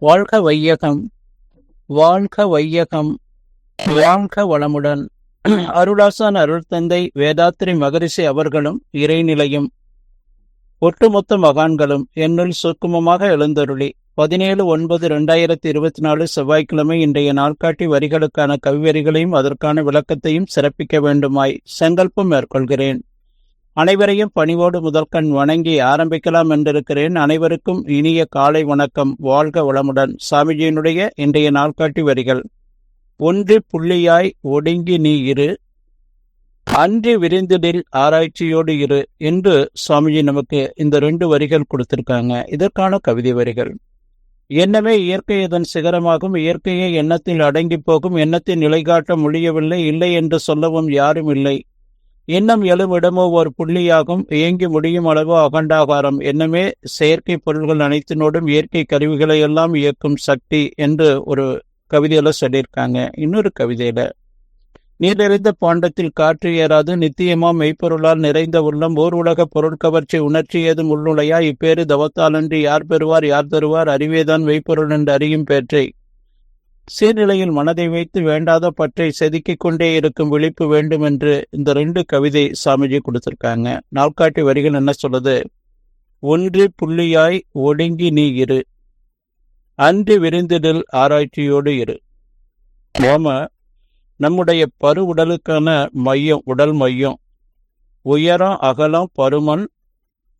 வாழ்க வையகம், வாழ்க வையகம், வாழ்க வளமுடன். அருளாசான் அருள் தந்தை வேதாத்திரி மகரிஷி அவர்களும் இறைநிலையும் ஒட்டுமொத்த மகான்களும் என்னுள் சுக்குமமாக எழுந்தருளி 17/9/2024 செவ்வாய்க்கிழமை இன்றைய நாள்காட்டி வரிகளுக்கான கவிவரிகளையும் அதற்கான விளக்கத்தையும் சிறப்பிக்க வேண்டுமாய் சங்கல்பம் மேற்கொள்கிறேன். அனைவரையும் பணிவோடு முதற்கண் வணங்கி ஆரம்பிக்கலாம் என்றிருக்கிறேன். அனைவருக்கும் இனிய காலை வணக்கம். வாழ்க வளமுடன். சாமிஜியினுடைய இன்றைய நாள்காட்டி வரிகள்: ஒன்று புள்ளியாய் ஒடுங்கி நீ இரு, அன்றி விரிந்திடில் ஆராய்ச்சியோடு இரு என்று சுவாமிஜி நமக்கு இந்த 2 வரிகள் கொடுத்திருக்காங்க. இதற்கான கவிதை வரிகள்: எண்ணமே இயற்கை இதன் சிகரமாகும், இயற்கையை எண்ணத்தில் அடங்கி போகும், எண்ணத்தை நிலைகாட்ட முடியவில்லை, இல்லை என்று சொல்லவும் யாரும் இல்லை. எண்ணம் எழும் இடமோ ஒரு புள்ளியாகும், இயங்கி முடியும் அளவோ அகண்டாகாரம். எண்ணமே செயற்கை பொருள்கள் அனைத்தினோடும் இயற்கை கருவிகளை எல்லாம் இயக்கும் சக்தி என்று ஒரு கவிதையில சொல்லியிருக்காங்க. இன்னொரு கவிதையில, நீர் நிறைந்த பாண்டத்தில் காற்று ஏறாது, நித்தியமா மெய்ப்பொருளால் நிறைந்த உள்ளம் ஓர் உலக பொருட்கவர்ச்சி உணர்ச்சி ஏதும் உள்நுழையா, இப்பேறு தவத்தாலன்றி யார் பெறுவார் யார் தருவார், அறிவேதான் மெய்ப்பொருள் என்று அறியும் பேற்றை. சீர்நிலையில் மனதை வைத்து வேண்டாத பற்றை செதுக்கிக் கொண்டே இருக்கும் விழிப்பு வேண்டும் என்று இந்த 2 கவிதை சாமிஜி கொடுத்திருக்காங்க. நாள்காட்டி வரிகள் என்ன சொல்லுது? ஒன்று புள்ளியாய் ஒடுங்கி நீ இரு, அன்று விரிந்திடில் ஆராய்ச்சியோடு இரு. நம்முடைய பரு உடலுக்கான மையம், உடல் மையம், உயரம் அகலம் பருமன்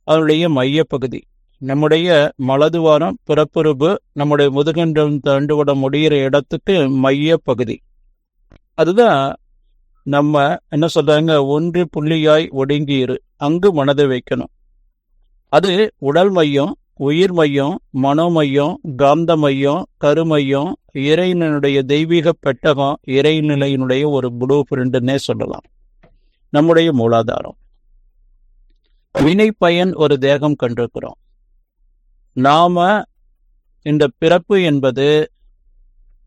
அதனுடைய மைய பகுதி. நம்முடைய மலதுவாரம் பிறப்புறுப்பு, நம்முடைய முதுகண்டம் தண்டுவிட முடிகிற இடத்துக்கு மைய பகுதி. அதுதான் நம்ம என்ன சொல்றாங்க, ஒன்று புள்ளியாய் ஒடுங்கி இரு, அங்கு மனதை வைக்கணும். அது உடல் மையம், உயிர் மையம், மனோமையம், காந்த மையம், கருமையம், இறைவனுடைய தெய்வீக பெட்டகம், இறைநிலையினுடைய ஒரு ப்ளூ பிரிண்ட்னே சொல்லலாம். நம்முடைய மூலாதாரம். வினை பயன் ஒரு தேகம் கண்டிருக்கிறோம். நாம இந்த பிறப்பு என்பது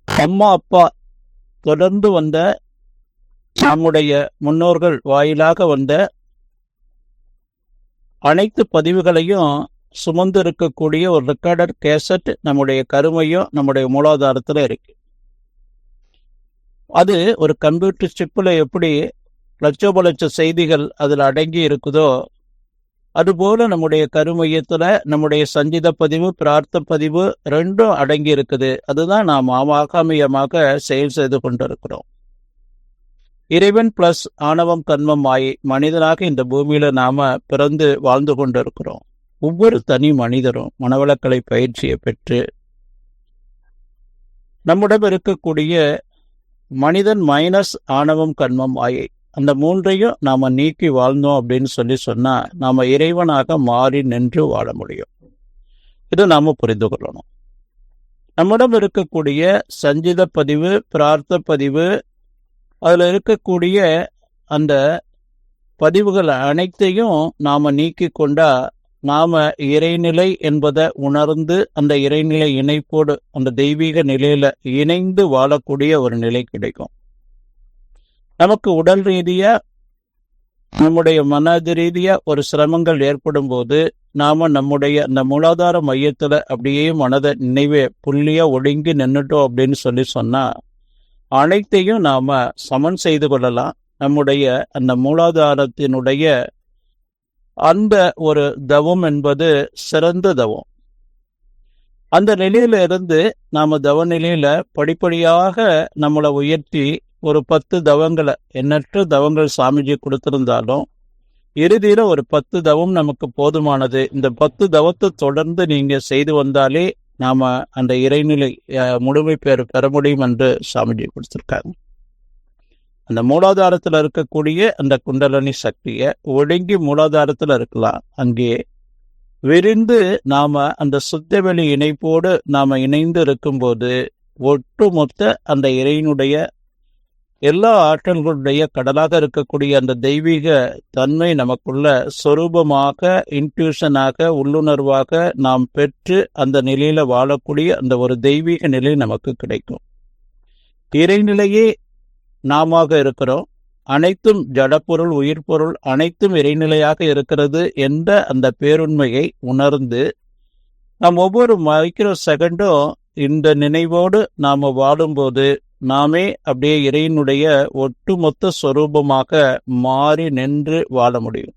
அம்மா அப்பா தொடர்ந்து வந்த நம்முடைய முன்னோர்கள் வாயிலாக வந்த அனைத்து பதிவுகளையும் சுமந்து இருக்கக்கூடிய ஒரு ரெக்கார்டர் கேசட் நம்முடைய கருமையும் நம்முடைய மூலாதாரத்தில் இருக்கு. அது ஒரு கம்ப்யூட்டர் சிப்பில் எப்படி லட்சோப லட்ச செய்திகள் அதில் அடங்கி இருக்குதோ, அதுபோல நம்முடைய கருமையத்தில் நம்முடைய சஞ்சித பதிவு, பிரார்த்த பதிவு 2 அடங்கி இருக்குது. அதுதான் நாம் ஆகாமியமாக செயல் செய்து கொண்டிருக்கிறோம். இறைவன் பிளஸ் ஆணவம் கண்மம் மாயை மனிதனாக இந்த பூமியில நாம பிறந்து வாழ்ந்து கொண்டிருக்கிறோம். ஒவ்வொரு தனி மனிதரும் மனவளக்கலை பயிற்சியை பெற்று நம்முடன் இருக்கக்கூடிய மனிதன் மைனஸ் ஆணவம் கண்மம் மாயை, அந்த 3ஐயும் நாம நீக்கி வாழ்ந்தோம் அப்படின்னு சொன்னா நாம இறைவனாக மாறி நின்று வாழ முடியும். இதை நாம புரிந்து கொள்ளணும். நம்மிடம் இருக்கக்கூடிய சஞ்சித பதிவு, பிரார்த்த பதிவு, அதுல இருக்கக்கூடிய அந்த பதிவுகள் அனைத்தையும் நாம நீக்கி கொண்டா நாம இறைநிலை என்பதை உணர்ந்து அந்த இறைநிலை இணைப்போடு அந்த தெய்வீக நிலையில இணைந்து வாழக்கூடிய ஒரு நிலை கிடைக்கும். நமக்கு உடல் ரீதியா, நம்முடைய மனது ரீதியா ஒரு சிரமங்கள் ஏற்படும் போது நாம நம்முடைய அந்த மூலாதார மையத்துல அப்படியே மனதை நினைவே புள்ளியா ஒடுங்கி நின்னுட்டோம் அப்படின்னு சொன்னா அனைத்தையும் நாம சமன் செய்து கொள்ளலாம். நம்முடைய அந்த மூலாதாரத்தினுடைய அந்த ஒரு தவம் என்பது சிறந்த தவம். அந்த நிலையில இருந்து நாம தவ நிலையில படிப்படியாக நம்மளை உயர்த்தி ஒரு 10 தவங்களை, எண்ணற்ற தவங்கள் சாமிஜி கொடுத்திருந்தாலும் இறுதியில ஒரு 10 தவம் நமக்கு போதுமானது. இந்த 10 தவத்தை தொடர்ந்து நீங்க செய்து வந்தாலே நாம அந்த இறைநிலை முழுமை பெற முடியும் என்று சாமிஜி கொடுத்திருக்காங்க. அந்த மூலாதாரத்தில் இருக்கக்கூடிய அந்த குண்டலினி சக்தியை ஒடுங்கி மூலாதாரத்தில் இருக்கலாம். அங்கே விரிந்து நாம அந்த சுத்தவெளி இணைப்போடு நாம இணைந்து இருக்கும்போது ஒட்டுமொத்த அந்த இறைவனுடைய எல்லா ஆற்றல்களுடைய கடலாக இருக்கக்கூடிய அந்த தெய்வீக தன்மை நமக்குள்ள சொரூபமாக, இன்ட்யூஷனாக, உள்ளுணர்வாக நாம் பெற்று அந்த நிலையில வாழக்கூடிய அந்த ஒரு தெய்வீக நிலை நமக்கு கிடைக்கும். இறைநிலையே நாம இருக்கிறோம். அனைத்தும் ஜடப்பொருள், உயிர் பொருள் அனைத்தும் இறைநிலையாக இருக்கிறது என்ற அந்த பேருண்மையை உணர்ந்து நாம் ஒவ்வொரு மைக்ரோ செகண்டும் இந்த நினைவோடு நாம் வாழும்போது நாமே அப்படியே இறைவனுடைய ஒட்டுமொத்த ஸ்வரூபமாக மாறி நின்று வாழ முடியும்.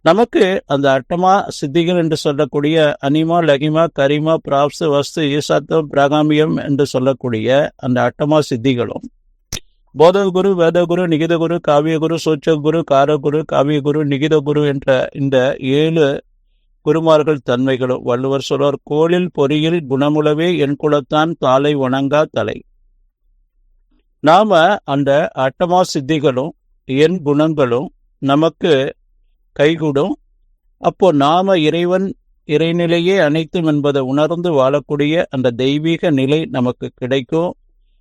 நமக்கு அந்த அட்டமா சித்திகள் என்று சொல்லக்கூடிய அனிமா, லகிமா, கரிமா, பிராப்சு, வஸ்து, ஈசாத்தம், பிராகாமியம் என்று சொல்லக்கூடிய அந்த அட்டமா சித்திகளும் போதகுரு, வேதகுரு, நிகிதகுரு, காவியகுரு, சூச்சகுரு, காரகுரு, காவியகுரு, நிகிதகுரு என்ற இந்த 7 குருமார்கள் தன்மைகளும் வள்ளுவர் சொல்வார், கோளில் பொறியில் குணமுளவே என் குலத்தான் தாளை வணங்கா தலை. நாம அந்த அட்டமா சித்திகளும் என் குணங்களும் நமக்கு கைகூடும். அப்போ நாம இறைவன், இறைநிலையே அனைத்தும் என்பதை உணர்ந்து வாழக்கூடிய அந்த தெய்வீக நிலை நமக்கு கிடைக்கும்.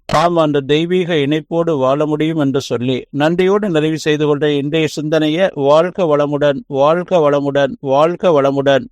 நாம் அந்த தெய்வீக இணைப்போடு வாழ முடியும் என்று சொல்லி நன்றியோடு நிறைவு செய்து கொண்ட இன்றைய சிந்தனையை வாழ்க வளமுடன், வாழ்க வளமுடன், வாழ்க வளமுடன்.